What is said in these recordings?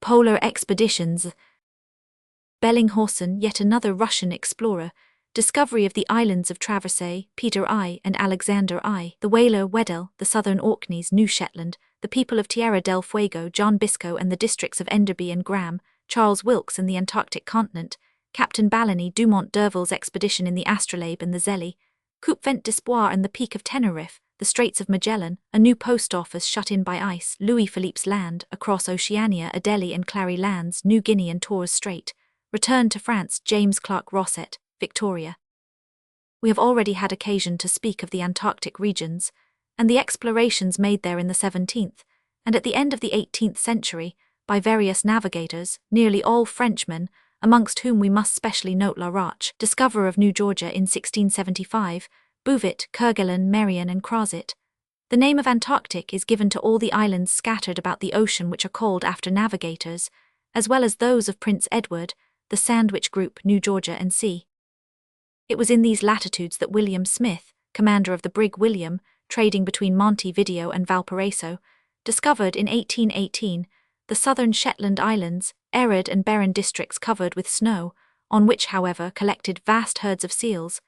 Polar expeditions. Bellinghausen, yet another Russian explorer. Discovery of the islands of Traversay, Peter I. and Alexander I. The whaler Weddell, the southern Orkneys, New Shetland, the people of Tierra del Fuego, John Biscoe and the districts of Enderby and Graham, Charles Wilkes and the Antarctic continent, Captain Balleny Dumont d'Urville's expedition in the Astrolabe and the Zelly, Coupe Vent d'Espoir and the Peak of Tenerife, the Straits of Magellan, a new post office shut in by ice, Louis Philippe's Land, across Oceania, Adelie and Clary Lands, New Guinea and Torres Strait, return to France, James Clark Rosset, Victoria. We have already had occasion to speak of the Antarctic regions, and the explorations made there in the 17th, and at the end of the 18th century, by various navigators, nearly all Frenchmen, amongst whom we must specially note La Roche, discoverer of New Georgia in 1675, Bouvet, Kerguelen, Marion and Crozet. The name of Antarctic is given to all the islands scattered about the ocean which are called after navigators, as well as those of Prince Edward, the Sandwich Group, New Georgia and C. It was in these latitudes that William Smith, commander of the brig William, trading between Montevideo and Valparaiso, discovered in 1818 the southern Shetland Islands, arid and barren districts covered with snow, on which, however, collected vast herds of seals,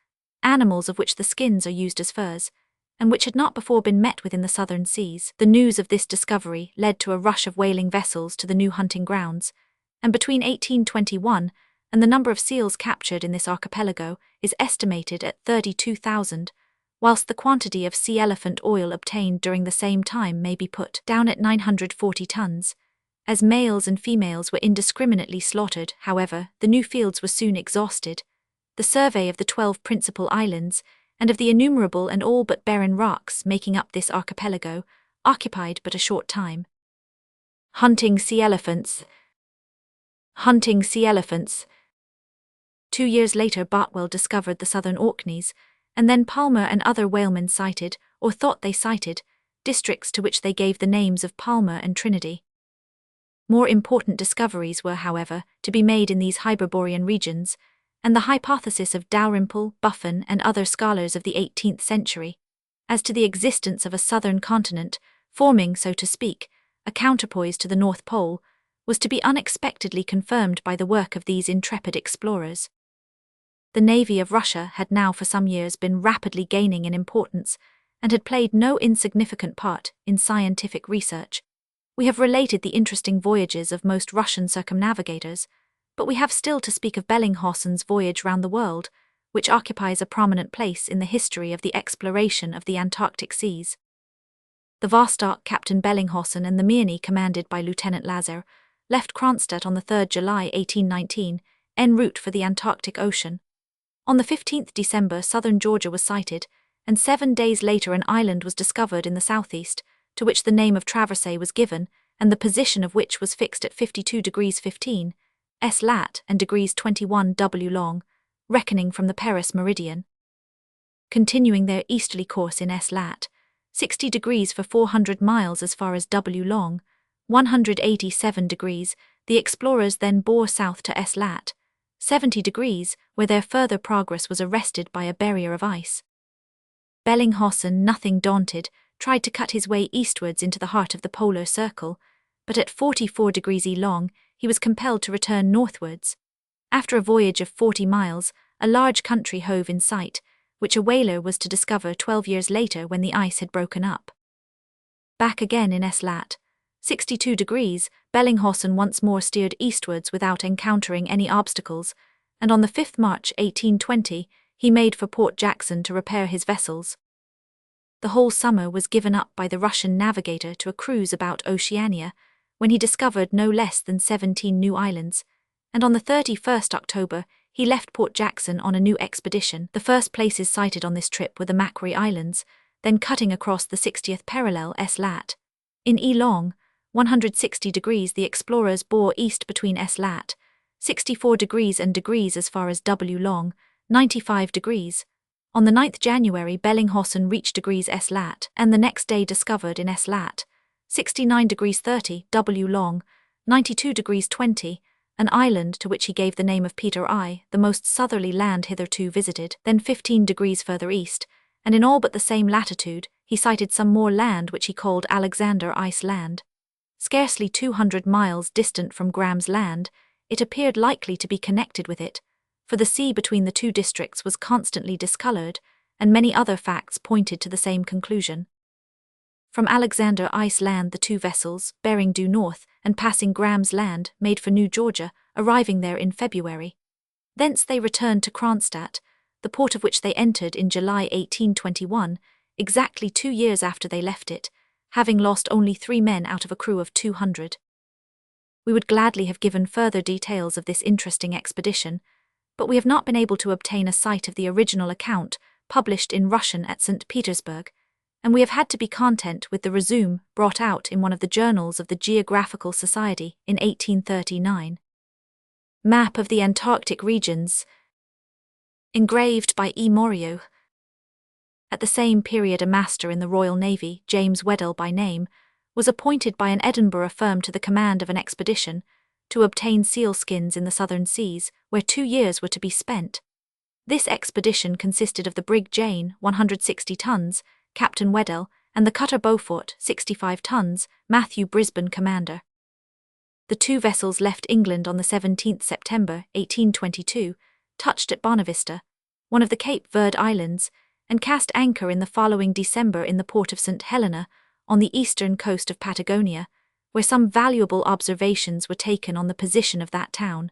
animals of which the skins are used as furs, and which had not before been met with in the southern seas. The news of this discovery led to a rush of whaling vessels to the new hunting grounds, and between 1821 and the number of seals captured in this archipelago is estimated at 32,000, whilst the quantity of sea elephant oil obtained during the same time may be put down at 940 tons. As males and females were indiscriminately slaughtered, however, the new fields were soon exhausted. The survey of the 12 principal islands, and of the innumerable and all but barren rocks making up this archipelago, occupied but a short time. Hunting sea elephants. Hunting sea elephants. 2 years later Botwell discovered the southern Orkneys, and then Palmer and other whalemen sighted, or thought they sighted, districts to which they gave the names of Palmer and Trinity. More important discoveries were, however, to be made in these Hyperborean regions, and the hypothesis of Dalrymple, Buffon and other scholars of the 18th century, as to the existence of a southern continent, forming, so to speak, a counterpoise to the North Pole, was to be unexpectedly confirmed by the work of these intrepid explorers. The Navy of Russia had now for some years been rapidly gaining in importance, and had played no insignificant part in scientific research. We have related the interesting voyages of most Russian circumnavigators, but we have still to speak of Bellinghausen's voyage round the world, which occupies a prominent place in the history of the exploration of the Antarctic seas. The Vostok, Captain Bellinghausen, and the Mirny, commanded by Lieutenant Lazar, left Kronstadt on the 3rd July 1819, en route for the Antarctic Ocean. On the 15th December, southern Georgia was sighted, and 7 days later an island was discovered in the southeast, to which the name of Traversay was given, and the position of which was fixed at 52 degrees 15 S lat and degrees 21 W long, reckoning from the Paris meridian. Continuing their easterly course in S lat, 60 degrees for 400 miles as far as W long, 187 degrees, the explorers then bore south to S lat, 70 degrees, where their further progress was arrested by a barrier of ice. Bellinghausen, nothing daunted, tried to cut his way eastwards into the heart of the polar circle, but at 44 degrees E long, he was compelled to return northwards. After a voyage of 40 miles, a large country hove in sight, which a whaler was to discover 12 years later when the ice had broken up. Back again in S lat, 62 degrees, Bellinghausen once more steered eastwards without encountering any obstacles, and on the 5th March 1820, he made for Port Jackson to repair his vessels. The whole summer was given up by the Russian navigator to a cruise about Oceania, when he discovered no less than 17 new islands, and on the 31st October he left Port Jackson on a new expedition. The first places sighted on this trip were the Macquarie Islands, then cutting across the 60th parallel S lat. In E long, 160 degrees, the explorers bore east between S lat, 64 degrees and degrees as far as W long, 95 degrees. On the 9th January, Bellinghausen reached degrees S lat, and the next day discovered in S lat, 69 degrees 30 W long, 92 degrees 20, an island to which he gave the name of Peter I, the most southerly land hitherto visited, then 15 degrees further east, and in all but the same latitude, he sighted some more land which he called Alexander Ice Land. Scarcely 200 miles distant from Graham's Land, it appeared likely to be connected with it, for the sea between the two districts was constantly discoloured, and many other facts pointed to the same conclusion. From Alexander Ice Land the two vessels, bearing due north and passing Graham's Land, made for New Georgia, arriving there in February. Thence they returned to Kronstadt, the port of which they entered in July 1821, exactly 2 years after they left it, having lost only 3 men out of a crew of 200. We would gladly have given further details of this interesting expedition, but we have not been able to obtain a sight of the original account published in Russian at St. Petersburg, and we have had to be content with the resume brought out in one of the journals of the Geographical Society in 1839. Map of the Antarctic regions, engraved by E. Morio. At the same period a master in the Royal Navy, James Weddell by name, was appointed by an Edinburgh firm to the command of an expedition to obtain seal skins in the southern seas, where 2 years were to be spent. This expedition consisted of the brig Jane, 160 tons, Captain Weddell, and the cutter Beaufort, 65 tons, Matthew Brisbane commander. The two vessels left England on the 17th September 1822, touched at Bonavista, one of the Cape Verde Islands, and cast anchor in the following December in the port of St. Helena, on the eastern coast of Patagonia, where some valuable observations were taken on the position of that town.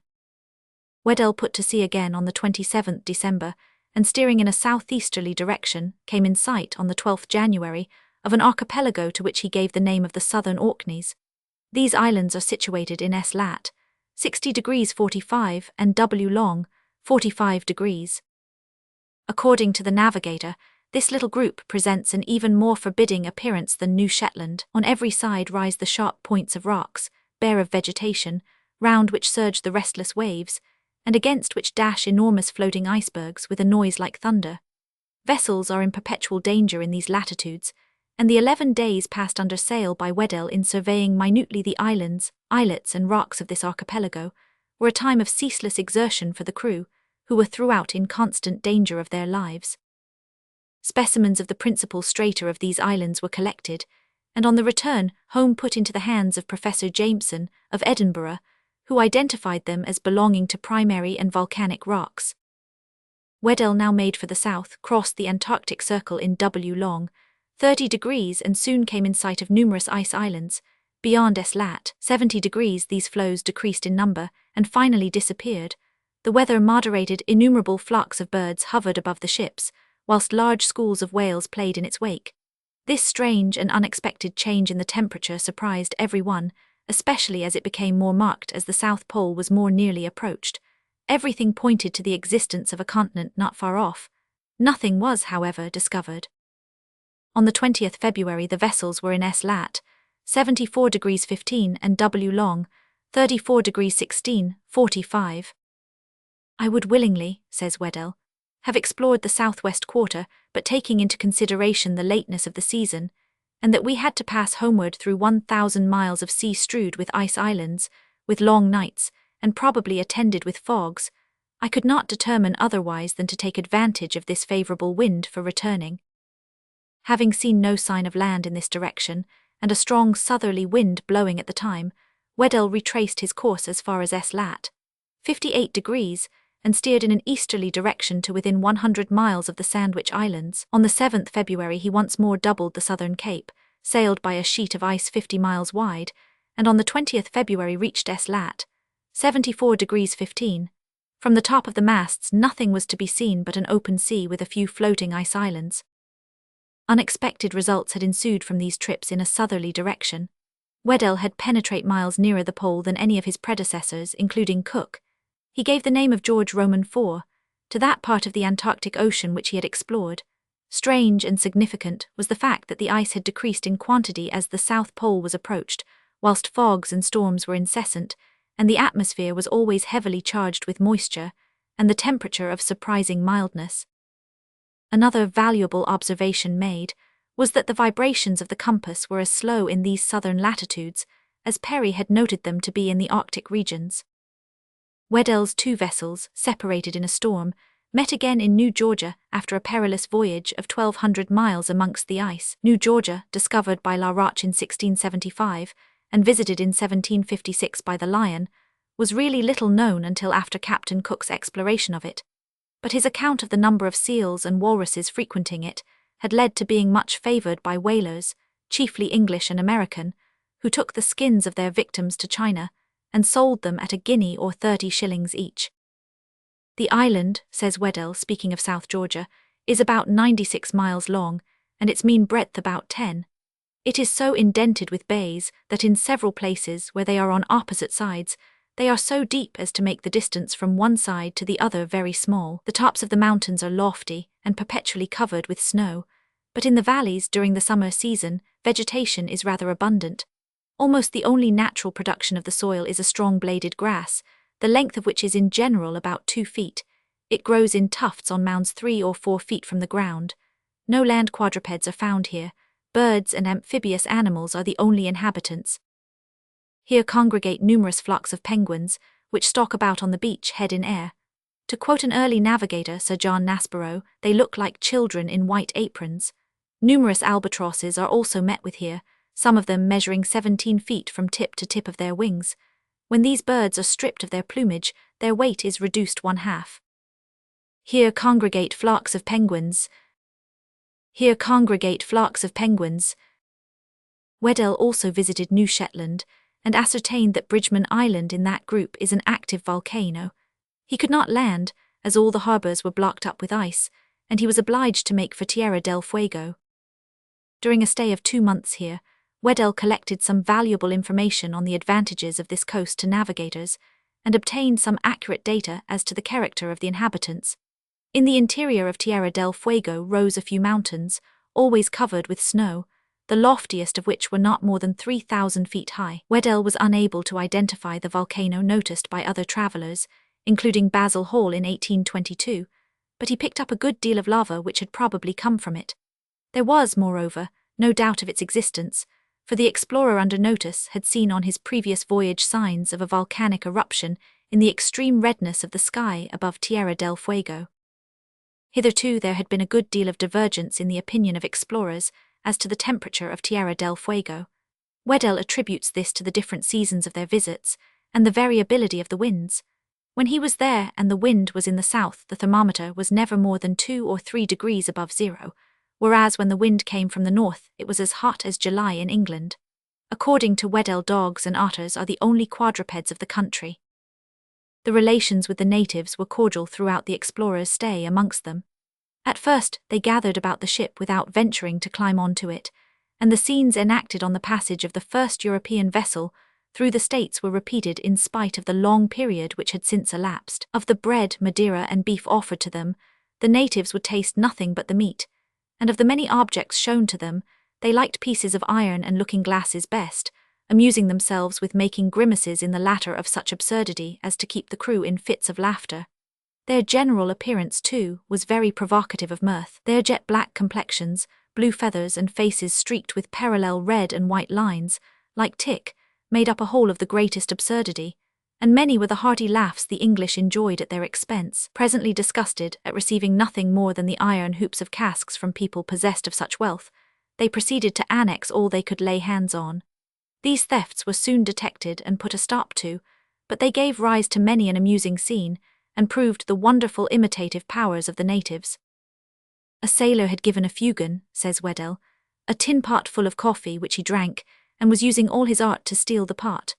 Weddell put to sea again on the 27th December, and steering in a southeasterly direction, came in sight on the 12th January of an archipelago to which he gave the name of the Southern Orkneys. These islands are situated in S. lat. 60 degrees 45 and W. long, 45 degrees. According to the navigator, this little group presents an even more forbidding appearance than New Shetland. On every side rise the sharp points of rocks, bare of vegetation, round which surge the restless waves, and against which dash enormous floating icebergs with a noise like thunder. Vessels are in perpetual danger in these latitudes, and the 11 days passed under sail by Weddell in surveying minutely the islands, islets and rocks of this archipelago were a time of ceaseless exertion for the crew, who were throughout in constant danger of their lives. Specimens of the principal strata of these islands were collected, and on the return home put into the hands of Professor Jameson of Edinburgh, who identified them as belonging to primary and volcanic rocks. Weddell now made for the south, crossed the Antarctic Circle in W. long, 30 degrees, and soon came in sight of numerous ice islands. Beyond S. lat. 70 degrees these floes decreased in number, and finally disappeared. The weather moderated, innumerable flocks of birds hovered above the ships, whilst large schools of whales played in its wake. This strange and unexpected change in the temperature surprised every one, especially as it became more marked as the South Pole was more nearly approached. Everything pointed to the existence of a continent not far off. Nothing was, however, discovered. On the 20th February the vessels were in S. lat. 74 degrees 15 and W. long, 34 degrees 16, 45. I would willingly, says Weddell, have explored the southwest quarter, but taking into consideration the lateness of the season, and that we had to pass homeward through 1,000 miles of sea strewed with ice islands, with long nights, and probably attended with fogs, I could not determine otherwise than to take advantage of this favourable wind for returning. Having seen no sign of land in this direction, and a strong southerly wind blowing at the time, Weddell retraced his course as far as S. lat. 58 degrees, and steered in an easterly direction to within 100 miles of the Sandwich Islands. On the 7th February he once more doubled the southern cape, sailed by a sheet of ice 50 miles wide, and on the 20th February reached S. lat. 74 degrees 15. From the top of the masts nothing was to be seen but an open sea with a few floating ice islands. Unexpected results had ensued from these trips in a southerly direction. Weddell had penetrated miles nearer the pole than any of his predecessors, including Cook. He gave the name of George Roman IV to that part of the Antarctic Ocean which he had explored. Strange and significant was the fact that the ice had decreased in quantity as the South Pole was approached, whilst fogs and storms were incessant, and the atmosphere was always heavily charged with moisture, and the temperature of surprising mildness. Another valuable observation made was that the vibrations of the compass were as slow in these southern latitudes as Perry had noted them to be in the Arctic regions. Weddell's two vessels, separated in a storm, met again in New Georgia after a perilous voyage of 1,200 miles amongst the ice. New Georgia, discovered by La Roche in 1675, and visited in 1756 by the Lion, was really little known until after Captain Cook's exploration of it, but his account of the number of seals and walruses frequenting it had led to being much favoured by whalers, chiefly English and American, who took the skins of their victims to China and sold them at a guinea or 30 shillings each. The island, says Weddell, speaking of South Georgia, is about 96 miles long, and its mean breadth about 10. It is so indented with bays that in several places where they are on opposite sides, they are so deep as to make the distance from one side to the other very small. The tops of the mountains are lofty and perpetually covered with snow, but in the valleys during the summer season, vegetation is rather abundant. Almost the only natural production of the soil is a strong-bladed grass, the length of which is in general about 2 feet. It grows in tufts on mounds 3 or 4 feet from the ground. No land quadrupeds are found here. Birds and amphibious animals are the only inhabitants. Here congregate numerous flocks of penguins, which stalk about on the beach head in air. To quote an early navigator, Sir John Nasborough, they look like children in white aprons. Numerous albatrosses are also met with here, some of them measuring 17 feet from tip to tip of their wings. When these birds are stripped of their plumage, their weight is reduced 1/2. Here congregate flocks of penguins. Weddell also visited New Shetland and ascertained that Bridgeman Island in that group is an active volcano. He could not land, as all the harbours were blocked up with ice, and he was obliged to make for Tierra del Fuego. During a stay of 2 months here, Weddell collected some valuable information on the advantages of this coast to navigators, and obtained some accurate data as to the character of the inhabitants. In the interior of Tierra del Fuego rose a few mountains, always covered with snow, the loftiest of which were not more than 3,000 feet high. Weddell was unable to identify the volcano noticed by other travellers, including Basil Hall in 1822, but he picked up a good deal of lava which had probably come from it. There was, moreover, no doubt of its existence, for the explorer under notice had seen on his previous voyage signs of a volcanic eruption in the extreme redness of the sky above Tierra del Fuego. Hitherto there had been a good deal of divergence in the opinion of explorers as to the temperature of Tierra del Fuego. Weddell attributes this to the different seasons of their visits and the variability of the winds. When he was there and the wind was in the south, the thermometer was never more than 2 or 3 degrees above zero, whereas when the wind came from the north, it was as hot as July in England. According to Weddell, dogs and otters are the only quadrupeds of the country. The relations with the natives were cordial throughout the explorer's stay amongst them. At first, they gathered about the ship without venturing to climb onto it, and the scenes enacted on the passage of the first European vessel through the States were repeated in spite of the long period which had since elapsed. Of the bread, Madeira, and beef offered to them, the natives would taste nothing but the meat, and of the many objects shown to them, they liked pieces of iron and looking-glasses best, amusing themselves with making grimaces in the latter of such absurdity as to keep the crew in fits of laughter. Their general appearance, too, was very provocative of mirth. Their jet-black complexions, blue feathers, and faces streaked with parallel red and white lines, like tick, made up a whole of the greatest absurdity, and many were the hearty laughs the English enjoyed at their expense. Presently disgusted at receiving nothing more than the iron hoops of casks from people possessed of such wealth, they proceeded to annex all they could lay hands on. These thefts were soon detected and put a stop to, but they gave rise to many an amusing scene, and proved the wonderful imitative powers of the natives. A sailor had given a Fugan, says Weddell, a tin pot full of coffee which he drank, and was using all his art to steal the pot.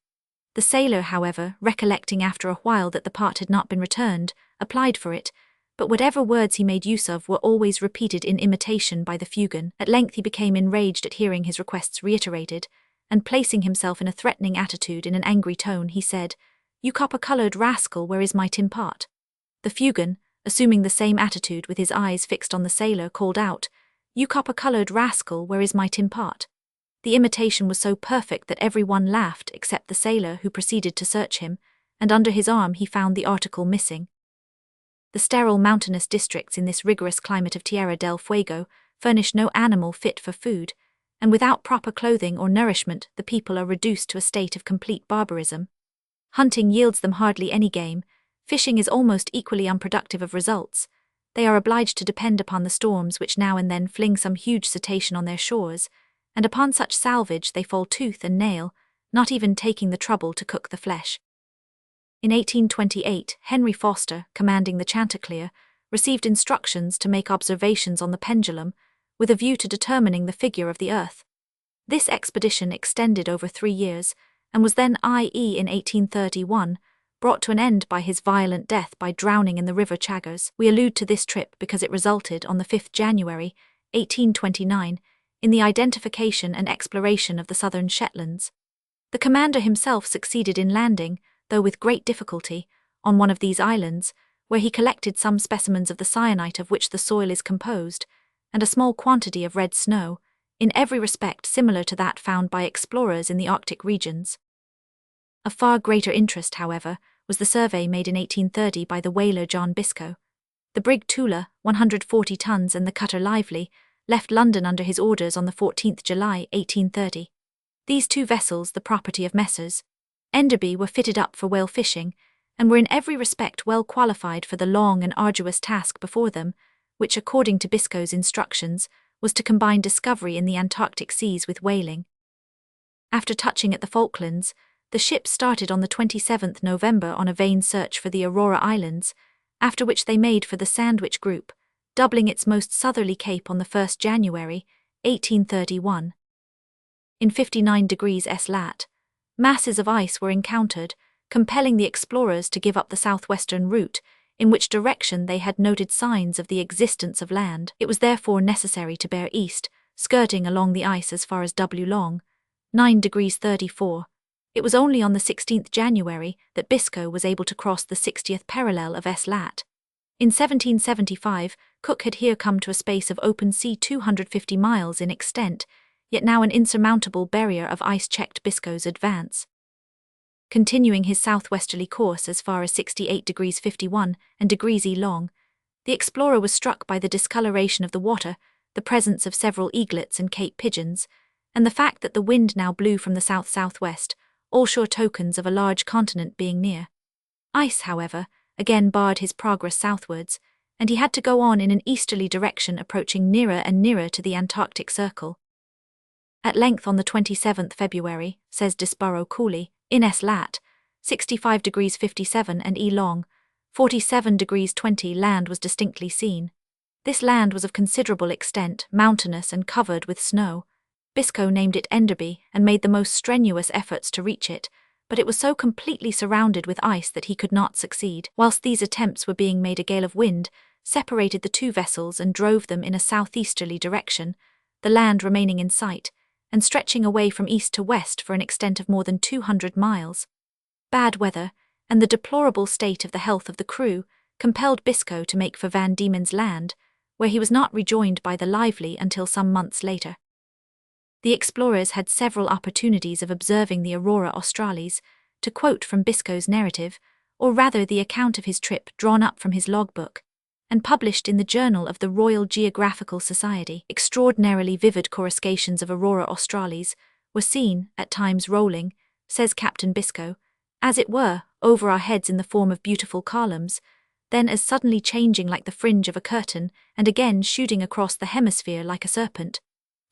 The sailor, however, recollecting after a while that the pot had not been returned, applied for it, but whatever words he made use of were always repeated in imitation by the Fugan. At length he became enraged at hearing his requests reiterated, and placing himself in a threatening attitude in an angry tone, he said, "You copper-coloured rascal, where is my tin pot?" The Fugan, assuming the same attitude with his eyes fixed on the sailor, called out, "You copper-coloured rascal, where is my tin pot?" The imitation was so perfect that every one laughed except the sailor, who proceeded to search him, and under his arm he found the article missing. The sterile mountainous districts in this rigorous climate of Tierra del Fuego furnish no animal fit for food, and without proper clothing or nourishment the people are reduced to a state of complete barbarism. Hunting yields them hardly any game, fishing is almost equally unproductive of results. They are obliged to depend upon the storms which now and then fling some huge cetacean on their shores, and upon such salvage they fall tooth and nail, not even taking the trouble to cook the flesh. In 1828, Henry Foster, commanding the Chanticleer, received instructions to make observations on the pendulum, with a view to determining the figure of the Earth. This expedition extended over 3 years, and was then, i.e. in 1831, brought to an end by his violent death by drowning in the River Chagres. We allude to this trip because it resulted, on the 5th January, 1829, in the identification and exploration of the southern Shetlands. The commander himself succeeded in landing, though with great difficulty, on one of these islands, where he collected some specimens of the syenite of which the soil is composed, and a small quantity of red snow, in every respect similar to that found by explorers in the Arctic regions. Of far greater interest, however, was the survey made in 1830 by the whaler John Biscoe. The brig Tula, 140 tons, and the cutter Lively, left London under his orders on the 14th July, 1830. These two vessels, the property of Messrs. Enderby, were fitted up for whale fishing, and were in every respect well qualified for the long and arduous task before them, which, according to Biscoe's instructions, was to combine discovery in the Antarctic seas with whaling. After touching at the Falklands, the ship started on the 27th November on a vain search for the Aurora Islands, after which they made for the Sandwich Group, doubling its most southerly cape on the 1st January, 1831. In 59 degrees S lat, masses of ice were encountered, compelling the explorers to give up the southwestern route, in which direction they had noted signs of the existence of land. It was therefore necessary to bear east, skirting along the ice as far as W long, 9 degrees 34. It was only on the 16th January that Biscoe was able to cross the 60th parallel of S lat. In 1775, Cook had here come to a space of open sea 250 miles in extent, yet now an insurmountable barrier of ice checked Biscoe's advance. Continuing his southwesterly course as far as 68 degrees 51 and degrees E long, the explorer was struck by the discoloration of the water, the presence of several eaglets and Cape pigeons, and the fact that the wind now blew from the south-southwest, all sure tokens of a large continent being near. Ice, however, again barred his progress southwards, and he had to go on in an easterly direction, approaching nearer and nearer to the Antarctic Circle. At length on the 27th February, says Disborough Cooley, in S lat, 65 degrees 57 and E long, 47 degrees 20 land was distinctly seen. This land was of considerable extent, mountainous and covered with snow. Biscoe named it Enderby and made the most strenuous efforts to reach it, but it was so completely surrounded with ice that he could not succeed. Whilst these attempts were being made, a gale of wind separated the two vessels and drove them in a southeasterly direction, the land remaining in sight, and stretching away from east to west for an extent of more than 200 miles. Bad weather, and the deplorable state of the health of the crew, compelled Biscoe to make for Van Diemen's Land, where he was not rejoined by the Lively until some months later. The explorers had several opportunities of observing the Aurora Australis, to quote from Biscoe's narrative, or rather the account of his trip drawn up from his logbook, and published in the Journal of the Royal Geographical Society. Extraordinarily vivid coruscations of Aurora Australis were seen, at times rolling, says Captain Biscoe, as it were, over our heads in the form of beautiful columns, then as suddenly changing like the fringe of a curtain, and again shooting across the hemisphere like a serpent,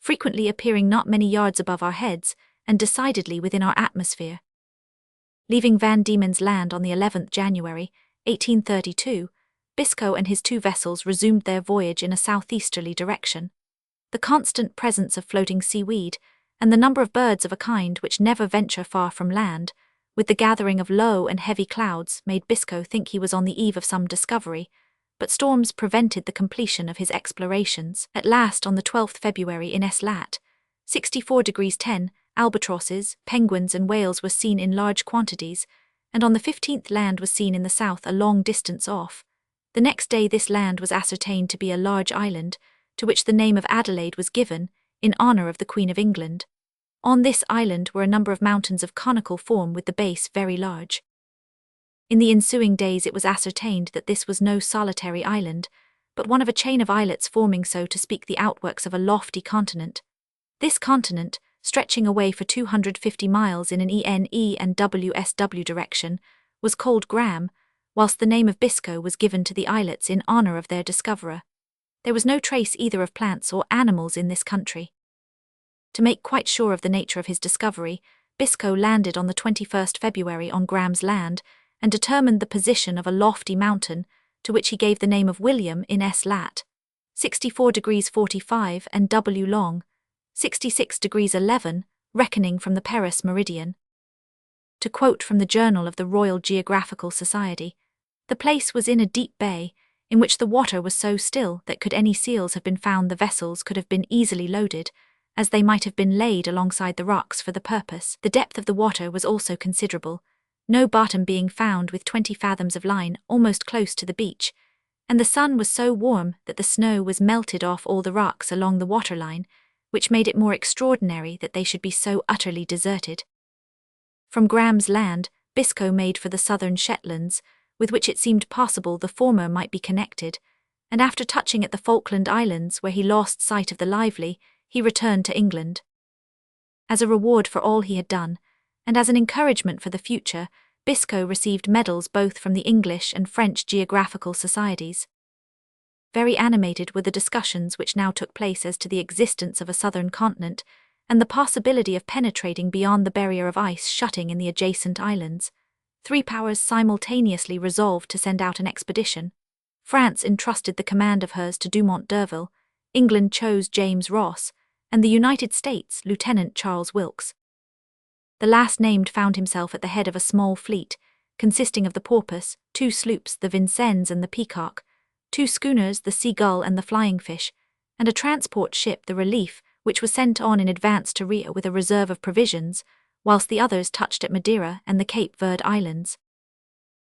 frequently appearing not many yards above our heads, and decidedly within our atmosphere. Leaving Van Diemen's Land on the 11th January, 1832, Biscoe and his two vessels resumed their voyage in a southeasterly direction. The constant presence of floating seaweed, and the number of birds of a kind which never venture far from land, with the gathering of low and heavy clouds, made Biscoe think he was on the eve of some discovery, but storms prevented the completion of his explorations. At last, on the 12th February in S lat, 64 degrees 10, albatrosses, penguins and whales were seen in large quantities, and on the 15th land was seen in the south a long distance off. The next day this land was ascertained to be a large island, to which the name of Adelaide was given, in honour of the Queen of England. On this island were a number of mountains of conical form with the base very large. In the ensuing days it was ascertained that this was no solitary island, but one of a chain of islets forming, so to speak, the outworks of a lofty continent. This continent, stretching away for 250 miles in an ENE and WSW direction, was called Graham, whilst the name of Biscoe was given to the islets in honour of their discoverer. There was no trace either of plants or animals in this country. To make quite sure of the nature of his discovery, Biscoe landed on the 21st February on Graham's Land and determined the position of a lofty mountain, to which he gave the name of William in S. lat. 64 degrees 45 and W long, 66 degrees 11, reckoning from the Paris meridian. To quote from the Journal of the Royal Geographical Society, the place was in a deep bay, in which the water was so still that could any seals have been found the vessels could have been easily loaded, as they might have been laid alongside the rocks for the purpose. The depth of the water was also considerable, no bottom being found with 20 fathoms of line almost close to the beach, and the sun was so warm that the snow was melted off all the rocks along the waterline, which made it more extraordinary that they should be so utterly deserted. From Graham's Land, Biscoe made for the southern Shetlands, with which it seemed possible the former might be connected, and after touching at the Falkland Islands where he lost sight of the Lively, he returned to England. As a reward for all he had done, and as an encouragement for the future, Biscoe received medals both from the English and French geographical societies. Very animated were the discussions which now took place as to the existence of a southern continent, and the possibility of penetrating beyond the barrier of ice shutting in the adjacent islands. 3 powers simultaneously resolved to send out an expedition. France entrusted the command of hers to Dumont d'Urville, England chose James Ross, and the United States Lieutenant Charles Wilkes. The last named found himself at the head of a small fleet, consisting of the Porpoise, 2 sloops, the Vincennes and the Peacock, 2 schooners, the Seagull and the Flying Fish, and a transport ship, the Relief, which was sent on in advance to Rio with a reserve of provisions, whilst the others touched at Madeira and the Cape Verde Islands.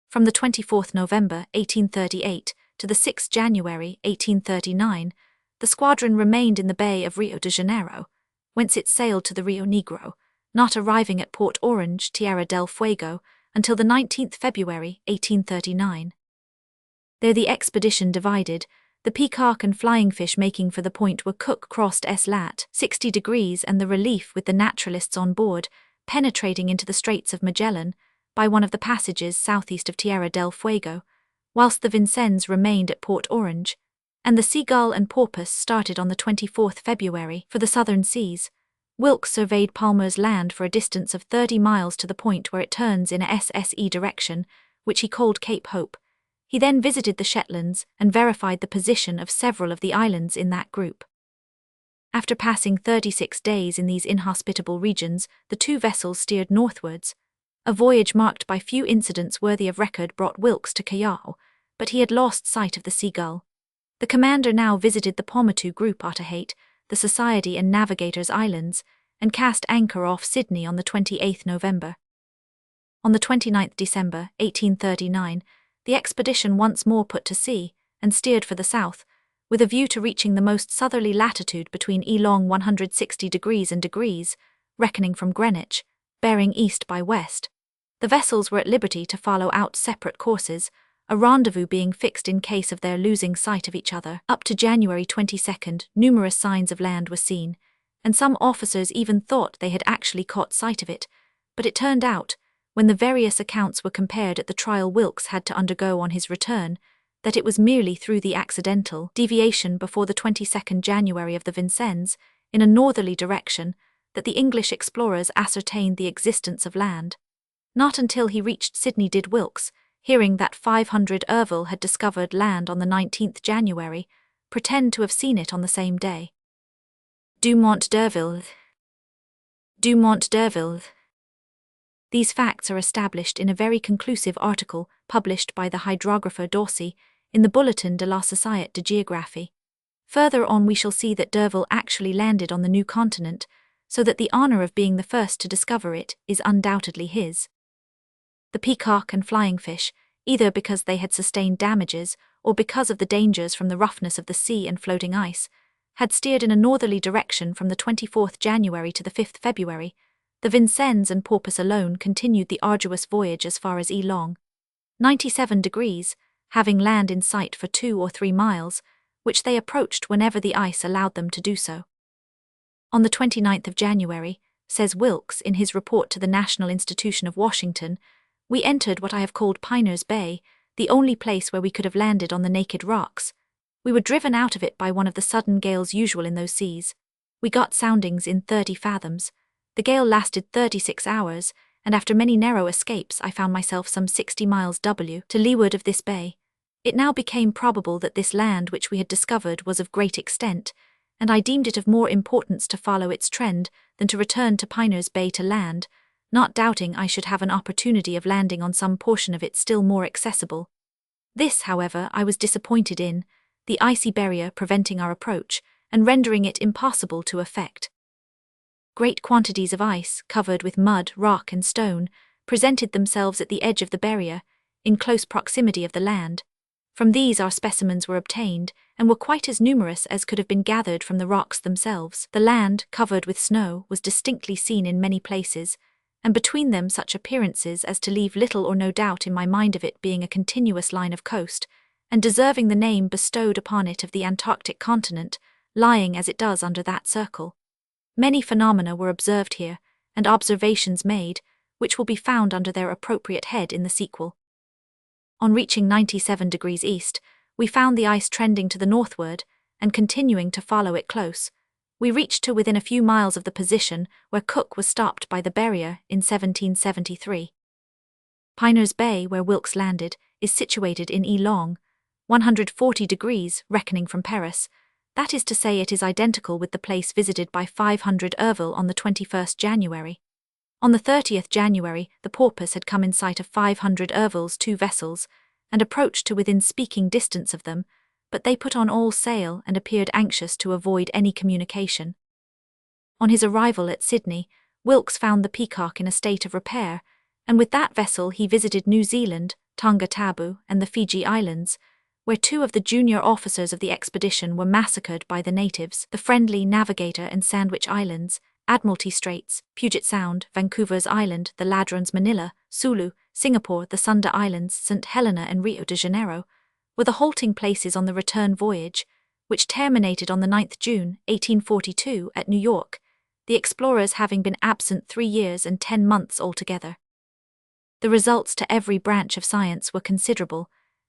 From the 24th November 1838 to the 6th January 1839, the squadron remained in the Bay of Rio de Janeiro, whence it sailed to the Rio Negro, not arriving at Port Orange, Tierra del Fuego, until the 19th February 1839. There the expedition divided, the Peacock and Flying Fish making for the point where Cook crossed S. lat. 60 degrees and the Relief with the naturalists on board, penetrating into the Straits of Magellan by one of the passages southeast of Tierra del Fuego, whilst the Vincennes remained at Port Orange, and the Seagull and Porpoise started on the 24th February for the southern seas. Wilkes surveyed Palmer's Land for a distance of 30 miles to the point where it turns in a SSE direction, which he called Cape Hope. He then visited the Shetlands and verified the position of several of the islands in that group. After passing 36 days in these inhospitable regions, the 2 vessels steered northwards. A voyage marked by few incidents worthy of record brought Wilkes to Callao, but he had lost sight of the Seagull. The commander now visited the Paumotu group Otaheite, the Society and Navigators Islands, and cast anchor off Sydney on the 28th November. On the 29th December 1839, the expedition once more put to sea and steered for the south, with a view to reaching the most southerly latitude between E long 160 degrees and degrees, reckoning from Greenwich, bearing east by west. The vessels were at liberty to follow out separate courses, a rendezvous being fixed in case of their losing sight of each other. Up to January 22nd, numerous signs of land were seen, and some officers even thought they had actually caught sight of it, but it turned out, when the various accounts were compared at the trial Wilkes had to undergo on his return, that it was merely through the accidental deviation before the 22nd January of the Vincennes, in a northerly direction, that the English explorers ascertained the existence of land. Not until he reached Sydney did Wilkes, hearing that 500 Urville had discovered land on the 19th January, pretend to have seen it on the same day. Dumont d'Urville. These facts are established in a very conclusive article published by the hydrographer Dorsey in the Bulletin de la Société de Géographie. Further on we shall see that d'Urville actually landed on the new continent, so that the honour of being the first to discover it is undoubtedly his. The Peacock and Flying Fish, either because they had sustained damages or because of the dangers from the roughness of the sea and floating ice, had steered in a northerly direction from the 24th January to the 5th February. The Vincennes and Porpoise alone continued the arduous voyage as far as E long 97 degrees, having land in sight for 2 or 3 miles, which they approached whenever the ice allowed them to do so. On the 29th of January, says Wilkes in his report to the National Institution of Washington, we entered what I have called Piners Bay, the only place where we could have landed on the naked rocks. We were driven out of it by one of the sudden gales usual in those seas. We got soundings in 30 fathoms. The gale lasted 36 hours, and after many narrow escapes I found myself some 60 miles to leeward of this bay. It now became probable that this land which we had discovered was of great extent, and I deemed it of more importance to follow its trend than to return to Piners Bay to land, not doubting I should have an opportunity of landing on some portion of it still more accessible. This, however, I was disappointed in, the icy barrier preventing our approach, and rendering it impossible to effect. Great quantities of ice, covered with mud, rock, and stone, presented themselves at the edge of the barrier, in close proximity of the land. From these our specimens were obtained, and were quite as numerous as could have been gathered from the rocks themselves. The land, covered with snow, was distinctly seen in many places, and between them such appearances as to leave little or no doubt in my mind of it being a continuous line of coast, and deserving the name bestowed upon it of the Antarctic continent, lying as it does under that circle. Many phenomena were observed here, and observations made, which will be found under their appropriate head in the sequel. On reaching 97 degrees east, we found the ice trending to the northward, and continuing to follow it close. We reached to within a few miles of the position where Cook was stopped by the barrier in 1773. Piners Bay, where Wilkes landed, is situated in E long, 140 degrees, reckoning from Paris. That is to say, it is identical with the place visited by 500 Erville on the 21st January. On the 30th January, the Porpoise had come in sight of 500 Erville's 2 vessels, and approached to within speaking distance of them, but they put on all sail and appeared anxious to avoid any communication. On his arrival at Sydney, Wilkes found the Peacock in a state of repair, and with that vessel he visited New Zealand, Tonga Tabou, and the Fiji Islands, where 2 of the junior officers of the expedition were massacred by the natives, the Friendly, Navigator and Sandwich Islands, Admiralty Straits, Puget Sound, Vancouver's Island, the Ladrones Manila, Sulu, Singapore, the Sunda Islands, St. Helena and Rio de Janeiro, were the halting places on the return voyage, which terminated on the 9th June, 1842, at New York, the explorers having been absent 3 years and 10 months altogether. The results to every branch of science were considerable,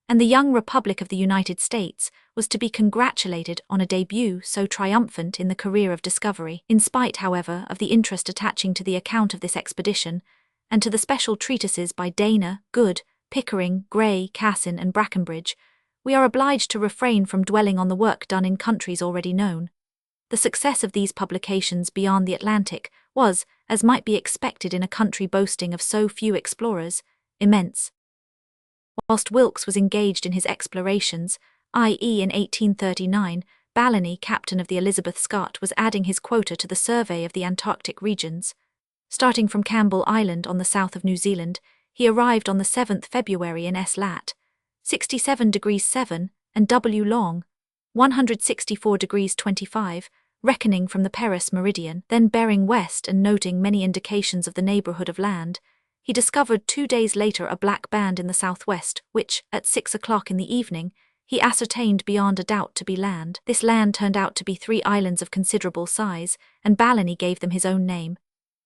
and the young Republic of the United States was to be congratulated on a debut so triumphant in the career of discovery. In spite, however, of the interest attaching to the account of this expedition, and to the special treatises by Dana, Good, Pickering, Gray, Cassin, and Brackenbridge, we are obliged to refrain from dwelling on the work done in countries already known. The success of these publications beyond the Atlantic was, as might be expected in a country boasting of so few explorers, immense. Whilst Wilkes was engaged in his explorations, i.e. in 1839, Balleny, captain of the Elizabeth Scott, was adding his quota to the survey of the Antarctic regions. Starting from Campbell Island on the south of New Zealand, he arrived on the 7th February in S. lat. 67 degrees 7, and W. long, 164 degrees 25, reckoning from the Paris meridian. Then bearing west and noting many indications of the neighbourhood of land, he discovered 2 days later a black band in the southwest, which, at 6 o'clock in the evening, he ascertained beyond a doubt to be land. This land turned out to be 3 islands of considerable size, and Balleny gave them his own name.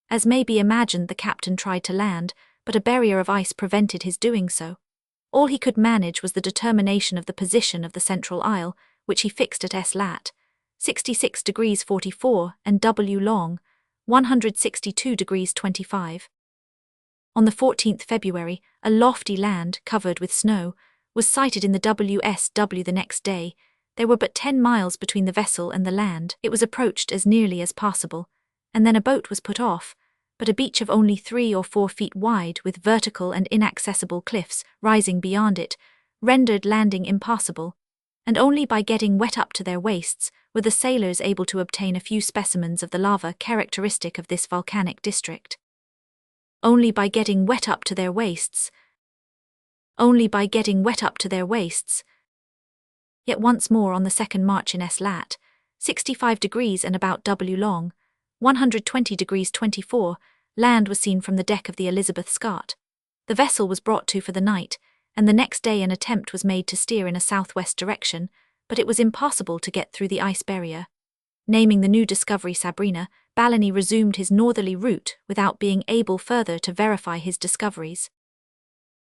As may be imagined, the captain tried to land, but a barrier of ice prevented his doing so. All he could manage was the determination of the position of the central isle, which he fixed at S. lat. 66 degrees 44, and W. long, 162 degrees 25. On the 14th February, a lofty land, covered with snow, was sighted in the WSW the next day. There were but 10 miles between the vessel and the land. It was approached as nearly as possible, and then a boat was put off, but a beach of only 3 or 4 feet wide, with vertical and inaccessible cliffs rising beyond it, rendered landing impossible, and only by getting wet up to their waists were the sailors able to obtain a few specimens of the lava characteristic of this volcanic district. Only by getting wet up to their waists. Yet once more on the 2nd March in S. lat. 65 degrees and about W. long, 120 degrees 24, land was seen from the deck of the Elizabeth Scott. The vessel was brought to for the night, and the next day an attempt was made to steer in a southwest direction, but it was impossible to get through the ice barrier. Naming the new discovery Sabrina, Balleny resumed his northerly route without being able further to verify his discoveries.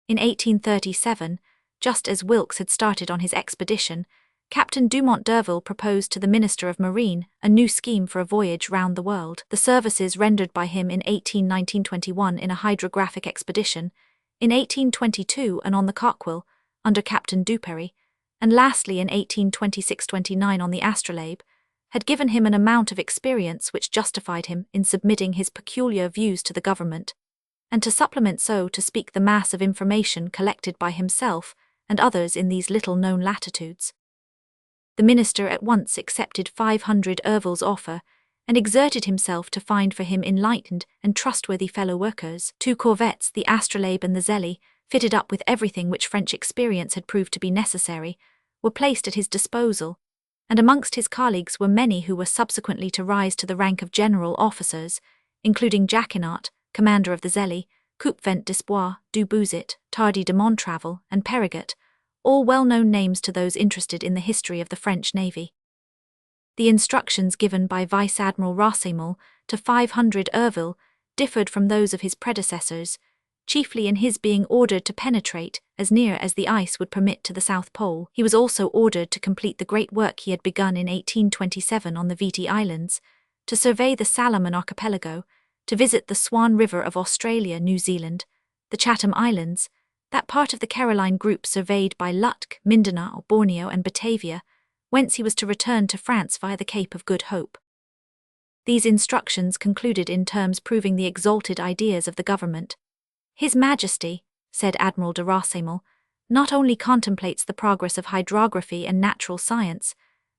In 1837, just as Wilkes had started on his expedition, Captain Dumont d'Urville proposed to the Minister of Marine a new scheme for a voyage round the world, the services rendered by him in 1921 in a hydrographic expedition, in 1822 and on the Coquille, under Captain Duperrey, and lastly in 1826-29 on the Astrolabe, had given him an amount of experience which justified him in submitting his peculiar views to the government, and to supplement so to speak the mass of information collected by himself and others in these little-known latitudes. The minister at once accepted 500 Urville's offer and exerted himself to find for him enlightened and trustworthy fellow-workers. 2 corvettes, the Astrolabe and the Zélie, fitted up with everything which French experience had proved to be necessary, were placed at his disposal, and amongst his colleagues were many who were subsequently to rise to the rank of general officers, including Jacquinart, commander of the Zélie, Coupvent d'Espoir, Du Bouzet, Tardy de Montravel, and Perigot, all well-known names to those interested in the history of the French Navy. The instructions given by Vice Admiral Rassemont to 500 Urville differed from those of his predecessors, chiefly in his being ordered to penetrate as near as the ice would permit to the South Pole. He was also ordered to complete the great work he had begun in 1827 on the Viti Islands, to survey the Salomon Archipelago, to visit the Swan River of Australia, New Zealand, the Chatham Islands, that part of the Caroline group surveyed by Lutk, Mindanao, Borneo and Batavia, whence he was to return to France via the Cape of Good Hope. These instructions concluded in terms proving the exalted ideas of the government. His Majesty, said Admiral de Rassemont, not only contemplates the progress of hydrography and natural science,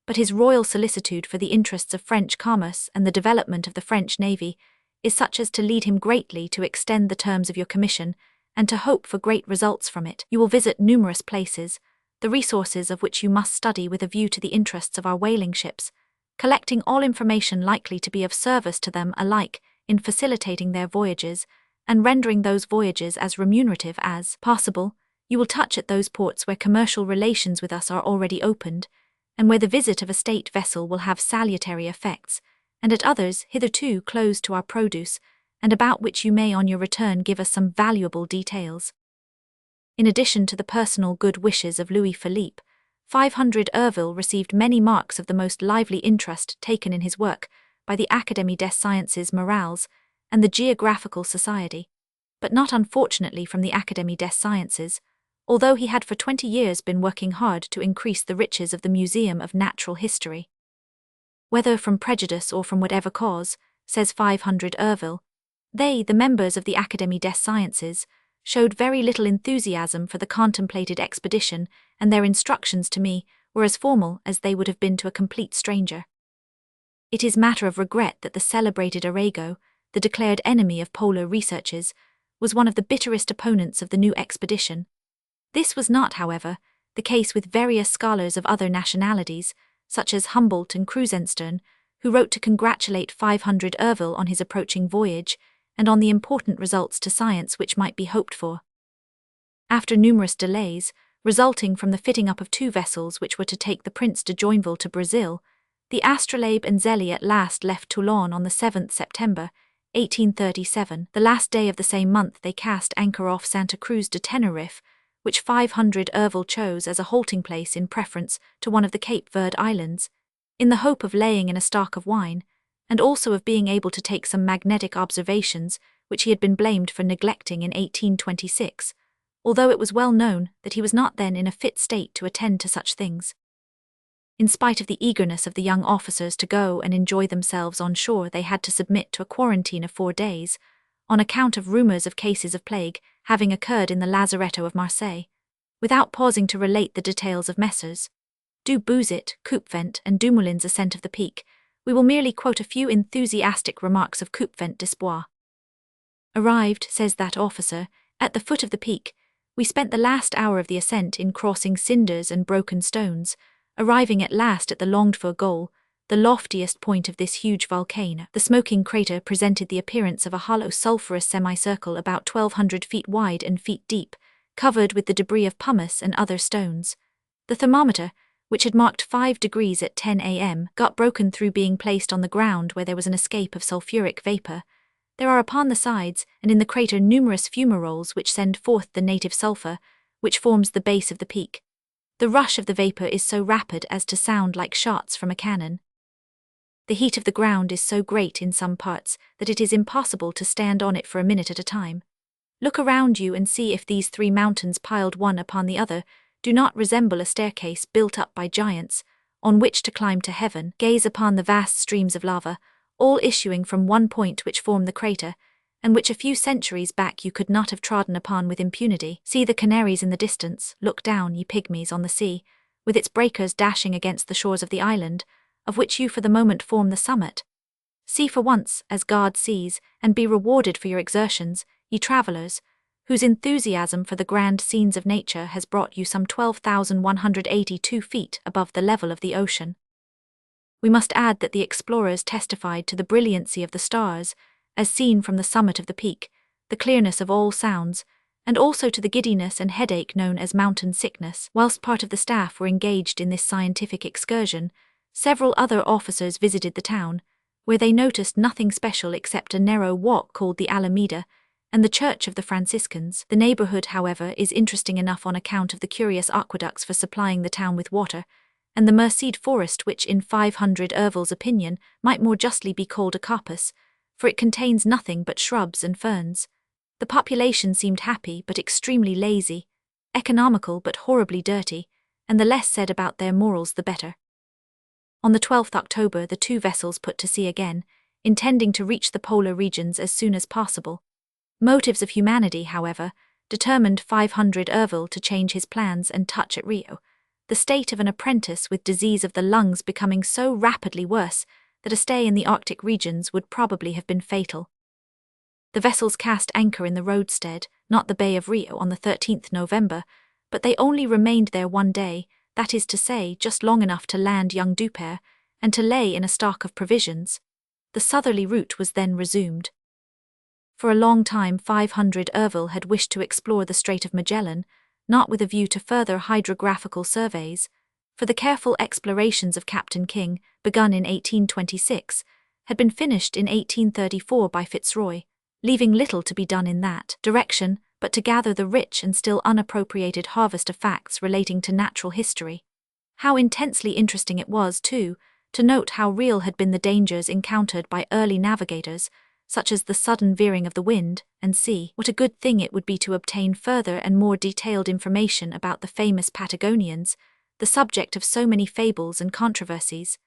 but his royal solicitude for the interests of French commerce and the development of the French Navy is such as to lead him greatly to extend the terms of your commission and to hope for great results from it. You will visit numerous places, the resources of which you must study with a view to the interests of our whaling ships, collecting all information likely to be of service to them alike in facilitating their voyages and rendering those voyages as remunerative as possible. You will touch at those ports where commercial relations with us are already opened, and where the visit of a state vessel will have salutary effects, and at others hitherto closed to our produce, and about which you may on your return give us some valuable details. In addition to the personal good wishes of Louis Philippe, 500 Urville received many marks of the most lively interest taken in his work by the Académie des Sciences Morales and the Geographical Society, but not unfortunately from the Académie des Sciences, although he had for 20 years been working hard to increase the riches of the Museum of Natural History. Whether from prejudice or from whatever cause, says 500 Urville, they, the members of the Académie des Sciences, showed very little enthusiasm for the contemplated expedition, and their instructions to me were as formal as they would have been to a complete stranger. It is matter of regret that the celebrated Arago, the declared enemy of polar researches, was one of the bitterest opponents of the new expedition. This was not, however, the case with various scholars of other nationalities, such as Humboldt and Krusenstern, who wrote to congratulate 500 Urville on his approaching voyage, and on the important results to science which might be hoped for. After numerous delays, resulting from the fitting up of 2 vessels which were to take the Prince de Joinville to Brazil, the Astrolabe and Zélie at last left Toulon on the 7th September, 1837. The last day of the same month they cast anchor off Santa Cruz de Tenerife, which 500 Urville chose as a halting place in preference to one of the Cape Verde Islands, in the hope of laying in a stock of wine, and also of being able to take some magnetic observations which he had been blamed for neglecting in 1826, although it was well known that he was not then in a fit state to attend to such things. In spite of the eagerness of the young officers to go and enjoy themselves on shore, they had to submit to a quarantine of 4 days, on account of rumours of cases of plague having occurred in the lazaretto of Marseille. Without pausing to relate the details of Messrs. Du Bouzet, Coupvent and Dumoulin's ascent of the peak, we will merely quote a few enthusiastic remarks of Coupvent d'Espoir. Arrived, says that officer, at the foot of the peak, we spent the last hour of the ascent in crossing cinders and broken stones, arriving at last at the longed-for goal, the loftiest point of this huge volcano. The smoking crater presented the appearance of a hollow sulphurous semicircle about 1,200 feet wide and feet deep, covered with the debris of pumice and other stones. The thermometer, which had marked 5 degrees at 10 a.m., got broken through being placed on the ground where there was an escape of sulphuric vapor. There are upon the sides and in the crater numerous fumaroles which send forth the native sulphur, which forms the base of the peak. The rush of the vapor is so rapid as to sound like shots from a cannon. The heat of the ground is so great in some parts that it is impossible to stand on it for a minute at a time. Look around you and see if these 3 mountains piled one upon the other do not resemble a staircase built up by giants, on which to climb to heaven. Gaze upon the vast streams of lava, all issuing from one point which form the crater, and which a few centuries back you could not have trodden upon with impunity. See the Canaries in the distance, look down, ye pygmies, on the sea, with its breakers dashing against the shores of the island, of which you for the moment form the summit. See for once, as God sees, and be rewarded for your exertions, ye travellers, whose enthusiasm for the grand scenes of nature has brought you some 12,182 feet above the level of the ocean. We must add that the explorers testified to the brilliancy of the stars, as seen from the summit of the peak, the clearness of all sounds, and also to the giddiness and headache known as mountain sickness. Whilst part of the staff were engaged in this scientific excursion, several other officers visited the town, where they noticed nothing special except a narrow walk called the Alameda, and the Church of the Franciscans. The neighborhood, however, is interesting enough on account of the curious aqueducts for supplying the town with water, and the Merced forest which in 500 Ervil's opinion might more justly be called a coppice, for it contains nothing but shrubs and ferns. The population seemed happy but extremely lazy, economical but horribly dirty, and the less said about their morals the better. On the 12th October the 2 vessels put to sea again, intending to reach the polar regions as soon as possible. Motives of humanity, however, determined 500 Ervil to change his plans and touch at Rio, the state of an apprentice with disease of the lungs becoming so rapidly worse that a stay in the Arctic regions would probably have been fatal. The vessels cast anchor in the roadstead, not the Bay of Rio, on the 13th November, but they only remained there 1 day, that is to say, just long enough to land young Dupère, and to lay in a stock of provisions. The southerly route was then resumed. For a long time 500 Ervil had wished to explore the Strait of Magellan, not with a view to further hydrographical surveys, for the careful explorations of Captain King, begun in 1826, had been finished in 1834 by Fitzroy, leaving little to be done in that direction but to gather the rich and still unappropriated harvest of facts relating to natural history. How intensely interesting it was, too, to note how real had been the dangers encountered by early navigators, such as the sudden veering of the wind and sea. What a good thing it would be to obtain further and more detailed information about the famous Patagonians, the subject of so many fables and controversies.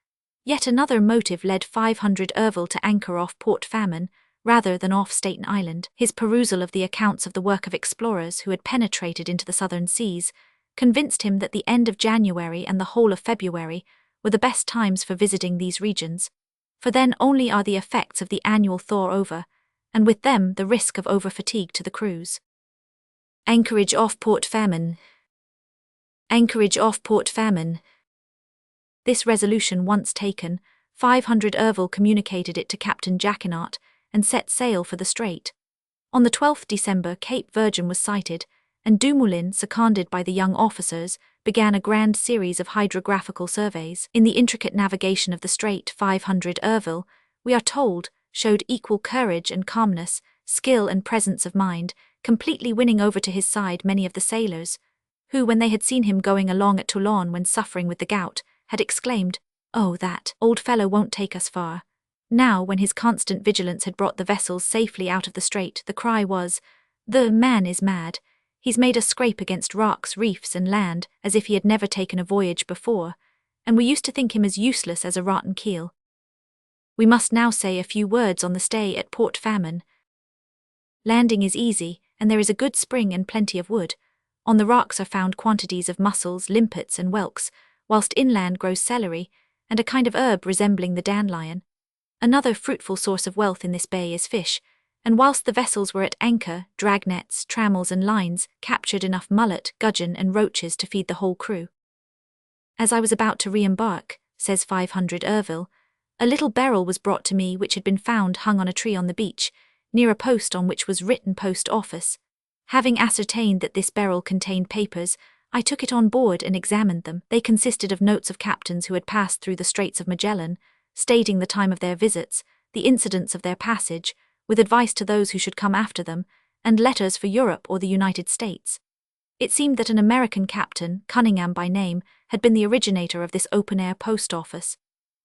Yet another motive led 500 Ervil to anchor off Port Famine, rather than off Staten Island. His perusal of the accounts of the work of explorers who had penetrated into the southern seas convinced him that the end of January and the whole of February were the best times for visiting these regions, for then only are the effects of the annual thaw over, and with them the risk of over-fatigue to the crews. Anchorage off Port Famine. Anchorage off Port Famine. This resolution once taken, 500 Ervil communicated it to Captain Jacquinot, and set sail for the strait. On the 12th December Cape Virgin was sighted, and Dumoulin, seconded by the young officers, began a grand series of hydrographical surveys. In the intricate navigation of the strait 500 Ervil, we are told, showed equal courage and calmness, skill and presence of mind, completely winning over to his side many of the sailors, who, when they had seen him going along at Toulon when suffering with the gout, had exclaimed, "Oh, that old fellow won't take us far." Now, when his constant vigilance had brought the vessels safely out of the strait, the cry was, "The man is mad. He's made us scrape against rocks, reefs, and land, as if he had never taken a voyage before, and we used to think him as useless as a rotten keel." We must now say a few words on the stay at Port Famine. Landing is easy, and there is a good spring and plenty of wood. On the rocks are found quantities of mussels, limpets, and whelks, whilst inland grows celery, and a kind of herb resembling the dandelion. Another fruitful source of wealth in this bay is fish, and whilst the vessels were at anchor, dragnets, trammels, and lines captured enough mullet, gudgeon, and roaches to feed the whole crew. As I was about to re-embark, says 500 Ervil, a little beryl was brought to me which had been found hung on a tree on the beach, near a post on which was written Post Office. Having ascertained that this beryl contained papers, I took it on board and examined them. They consisted of notes of captains who had passed through the Straits of Magellan, stating the time of their visits, the incidents of their passage, with advice to those who should come after them, and letters for Europe or the United States. It seemed that an American captain, Cunningham by name, had been the originator of this open-air post office.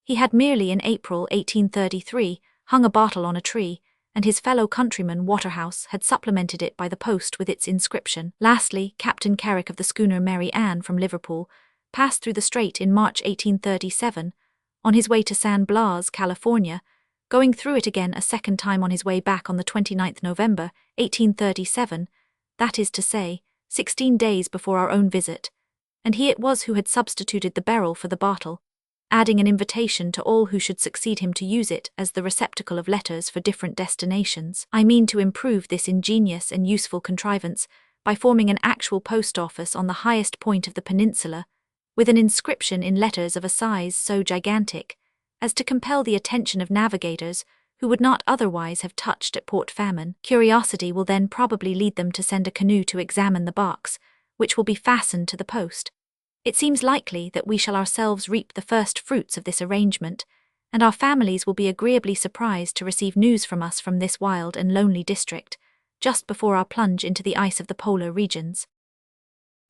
He had merely in April 1833 hung a bottle on a tree, and his fellow countryman Waterhouse had supplemented it by the post with its inscription. Lastly, Captain Carrick of the schooner Mary Ann from Liverpool passed through the strait in March 1837, on his way to San Blas, California, going through it again a second time on his way back on the 29th November 1837, that is to say, 16 days before our own visit, and he it was who had substituted the beryl for the bottle, adding an invitation to all who should succeed him to use it as the receptacle of letters for different destinations. I mean to improve this ingenious and useful contrivance by forming an actual post office on the highest point of the peninsula, with an inscription in letters of a size so gigantic as to compel the attention of navigators who would not otherwise have touched at Port Famine. Curiosity will then probably lead them to send a canoe to examine the box, which will be fastened to the post. It seems likely that we shall ourselves reap the first fruits of this arrangement, and our families will be agreeably surprised to receive news from us from this wild and lonely district, just before our plunge into the ice of the polar regions.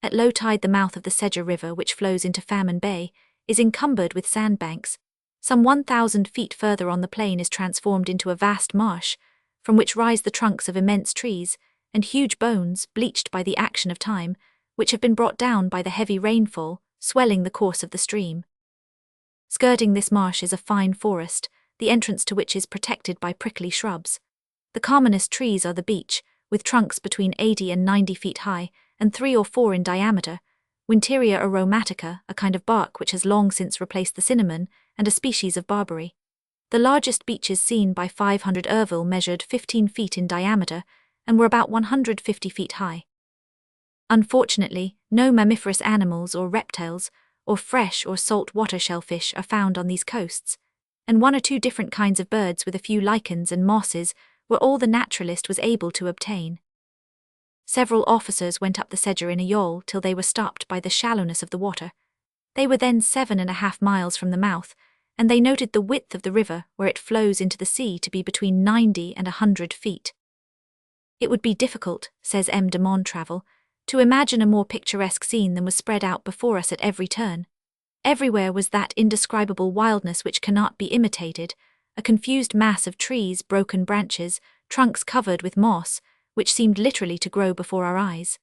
At low tide the mouth of the Sedger River, which flows into Famine Bay, is encumbered with sandbanks. Some 1,000 feet further on the plain is transformed into a vast marsh, from which rise the trunks of immense trees, and huge bones, bleached by the action of time, which have been brought down by the heavy rainfall, swelling the course of the stream. Skirting this marsh is a fine forest, the entrance to which is protected by prickly shrubs. The commonest trees are the beech, with trunks between 80 and 90 feet high, and 3 or 4 in diameter, Winteria aromatica, a kind of bark which has long since replaced the cinnamon, and a species of barberry. The largest beeches seen by 500 Ervil measured 15 feet in diameter, and were about 150 feet high. Unfortunately, no mammiferous animals or reptiles, or fresh or salt water shellfish are found on these coasts, and 1 or 2 different kinds of birds with a few lichens and mosses were all the naturalist was able to obtain. Several officers went up the Sedger in a yawl till they were stopped by the shallowness of the water. They were then 7.5 miles from the mouth, and they noted the width of the river where it flows into the sea to be between 90 and 100 feet. It would be difficult, says M. de Montravel, to imagine a more picturesque scene than was spread out before us at every turn. Everywhere was that indescribable wildness which cannot be imitated, a confused mass of trees, broken branches, trunks covered with moss, which seemed literally to grow before our eyes.